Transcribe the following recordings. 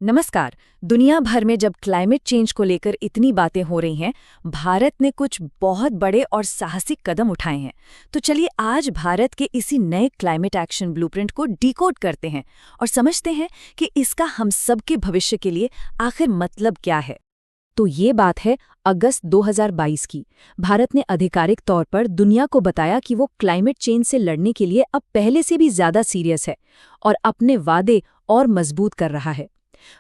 नमस्कार। दुनिया भर में जब क्लाइमेट चेंज को लेकर इतनी बातें हो रही हैं, भारत ने कुछ बहुत बड़े और साहसिक कदम उठाए हैं। तो चलिए आज भारत के इसी नए क्लाइमेट एक्शन ब्लूप्रिंट को डिकोड करते हैं और समझते हैं कि इसका हम सबके भविष्य के लिए आखिर मतलब क्या है। तो ये बात है अगस्त 2022 की। भारत ने आधिकारिक तौर पर दुनिया को बताया कि वो क्लाइमेट चेंज से लड़ने के लिए अब पहले से भी ज्यादा सीरियस है और अपने वादे और मजबूत कर रहा है।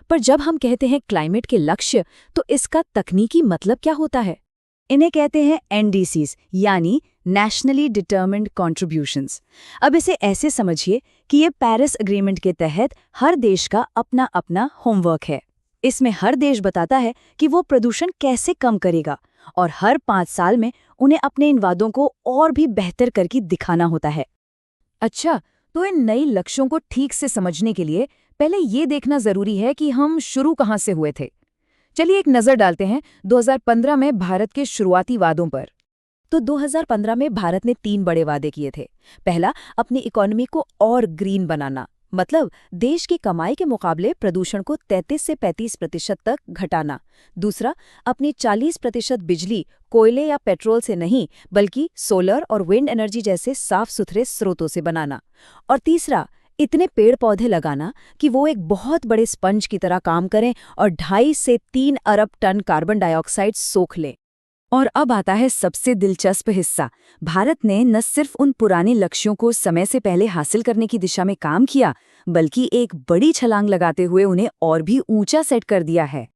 पर जब हम कहते हैं क्लाइमेट के लक्ष्य, तो इसका तकनीकी मतलब क्या होता है? इन्हें कहते हैं एनडीसीज, यानी नेशनली डिटर्मिन्ड कॉन्ट्रीब्यूशंस। अब इसे ऐसे समझिए कि ये पेरिस एग्रीमेंट के तहत हर देश का अपना अपना होमवर्क है। इसमें हर देश बताता है कि वो प्रदूषण कैसे कम करेगा और हर 5 साल में उन्हें अपने इन वादों को और भी बेहतर करके दिखाना होता है। अच्छा, तो इन नई लक्ष्यों को ठीक से समझने के लिए पहले ये देखना जरूरी है कि हम शुरू कहाँ से हुए थे। चलिए एक नजर डालते हैं 2015 में भारत के शुरुआती वादों पर। तो 2015 में भारत ने 3 बड़े वादे किए थे। पहला, अपनी इकोनॉमी को और ग्रीन बनाना, मतलब देश की कमाई के मुकाबले प्रदूषण को 33 से 35% तक घटाना। दूसरा, अपनी 40% बिजली कोयले या पेट्रोल से नहीं बल्कि सोलर और विंड एनर्जी जैसे साफ सुथरे स्रोतों से बनाना। और तीसरा, इतने पेड़ पौधे लगाना कि वो एक बहुत बड़े स्पंज की तरह काम करें और 2.5 से 3 अरब टन कार्बन डाइऑक्साइड सोख लें। और अब आता है सबसे दिलचस्प हिस्सा। भारत ने न सिर्फ उन पुराने लक्ष्यों को समय से पहले हासिल करने की दिशा में काम किया, बल्कि एक बड़ी छलांग लगाते हुए उन्हें और भी ऊंचा सेट कर दिया है।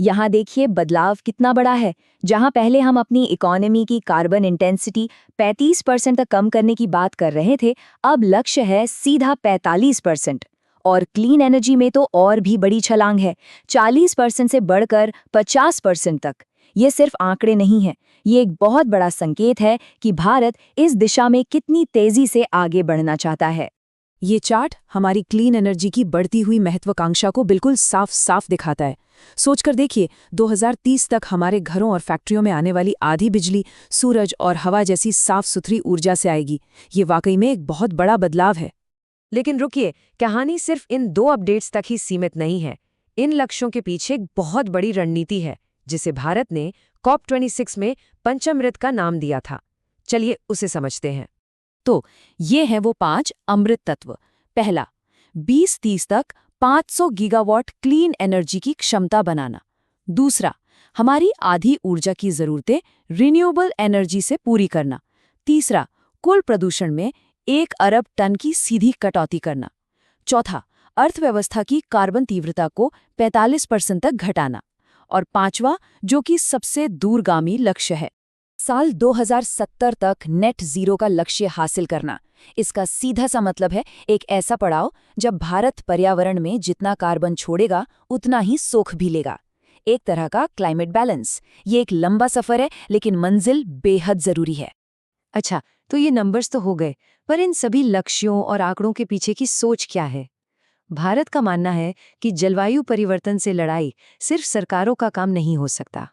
यहाँ देखिए बदलाव कितना बड़ा है। जहाँ पहले हम अपनी इकोनॉमी की कार्बन इंटेंसिटी 35% तक कम करने की बात कर रहे थे, अब लक्ष्य है सीधा 45%। और क्लीन एनर्जी में तो और भी बड़ी छलांग है, 40% से बढ़कर 50% तक। ये सिर्फ आंकड़े नहीं हैं, ये एक बहुत बड़ा संकेत है कि भारत इस दिशा में कितनी तेजी से आगे बढ़ना चाहता है। ये चार्ट हमारी क्लीन एनर्जी की बढ़ती हुई महत्वाकांक्षा को बिल्कुल साफ साफ दिखाता है। सोचकर देखिए, 2030 तक हमारे घरों और फैक्ट्रियों में आने वाली आधी बिजली सूरज और हवा जैसी साफ सुथरी ऊर्जा से आएगी। ये वाकई में एक बहुत बड़ा बदलाव है। लेकिन रुकिए, कहानी सिर्फ इन 2 अपडेट्स तक ही सीमित नहीं है। इन लक्ष्यों के पीछे एक बहुत बड़ी रणनीति है, जिसे भारत ने COP26 में पंचामृत का नाम दिया था। चलिए उसे समझते हैं। तो ये हैं वो 5 अमृत तत्व। पहला, 2030 तक 500 गीगावाट क्लीन एनर्जी की क्षमता बनाना। दूसरा, हमारी आधी ऊर्जा की जरूरतें रिन्यूएबल एनर्जी से पूरी करना। तीसरा, कुल प्रदूषण में 1 अरब टन की सीधी कटौती करना। चौथा, अर्थव्यवस्था की कार्बन तीव्रता को 45% तक घटाना। और पांचवा, जो कि सबसे दूरगामी लक्ष्य है, साल 2070 तक नेट जीरो का लक्ष्य हासिल करना। इसका सीधा सा मतलब है एक ऐसा पड़ाव जब भारत पर्यावरण में जितना कार्बन छोड़ेगा उतना ही सोख भी लेगा। एक तरह का क्लाइमेट बैलेंस। ये एक लंबा सफर है, लेकिन मंजिल बेहद जरूरी है। अच्छा, तो ये नंबर्स तो हो गए, पर इन सभी लक्ष्यों और आंकड़ों के पीछे की सोच क्या है? भारत का मानना है कि जलवायु परिवर्तन से लड़ाई सिर्फ सरकारों का काम नहीं हो सकता।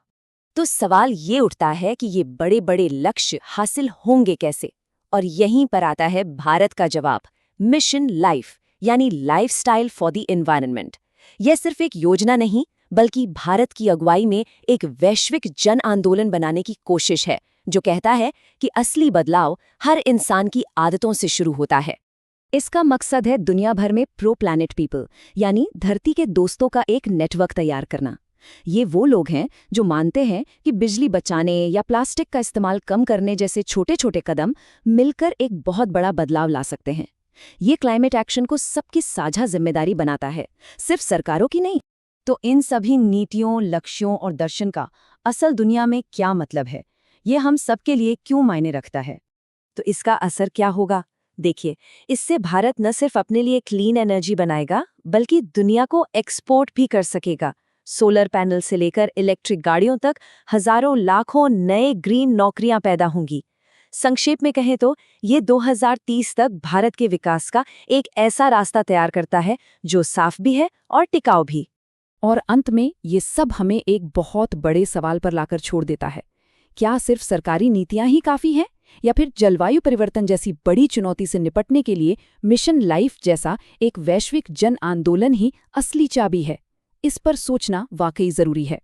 तो सवाल ये उठता है कि ये बड़े बड़े लक्ष्य हासिल होंगे कैसे? और यहीं पर आता है भारत का जवाब, मिशन लाइफ, यानी लाइफस्टाइल फॉर द एनवायरनमेंट। यह सिर्फ एक योजना नहीं, बल्कि भारत की अगुवाई में एक वैश्विक जन आंदोलन बनाने की कोशिश है, जो कहता है कि असली बदलाव हर इंसान की आदतों से शुरू होता है। इसका मकसद है दुनिया भर में प्रो प्लैनेट पीपल, यानी धरती के दोस्तों का एक नेटवर्क तैयार करना। ये वो लोग हैं जो मानते हैं कि बिजली बचाने या प्लास्टिक का इस्तेमाल कम करने जैसे छोटे छोटे कदम मिलकर एक बहुत बड़ा बदलाव ला सकते हैं। ये क्लाइमेट एक्शन को सबकी साझा जिम्मेदारी बनाता है, सिर्फ सरकारों की नहीं। तो इन सभी नीतियों, लक्ष्यों और दर्शन का असल दुनिया में क्या मतलब है? ये हम सबके लिए क्यों मायने रखता है? तो इसका असर क्या होगा? देखिए, इससे भारत न सिर्फ अपने लिए क्लीन एनर्जी बनाएगा, बल्कि दुनिया को एक्सपोर्ट भी कर सकेगा। सोलर पैनल से लेकर इलेक्ट्रिक गाड़ियों तक हजारों लाखों नए ग्रीन नौकरियां पैदा होंगी। संक्षेप में कहें तो ये 2030 तक भारत के विकास का एक ऐसा रास्ता तैयार करता है जो साफ भी है और टिकाऊ भी। और अंत में ये सब हमें एक बहुत बड़े सवाल पर लाकर छोड़ देता है। क्या सिर्फ सरकारी नीतियां ही काफी हैं, या फिर जलवायु परिवर्तन जैसी बड़ी चुनौती से निपटने के लिए मिशन लाइफ जैसा एक वैश्विक जन आंदोलन ही असली चाबी है? इस पर सोचना वाकई जरूरी है।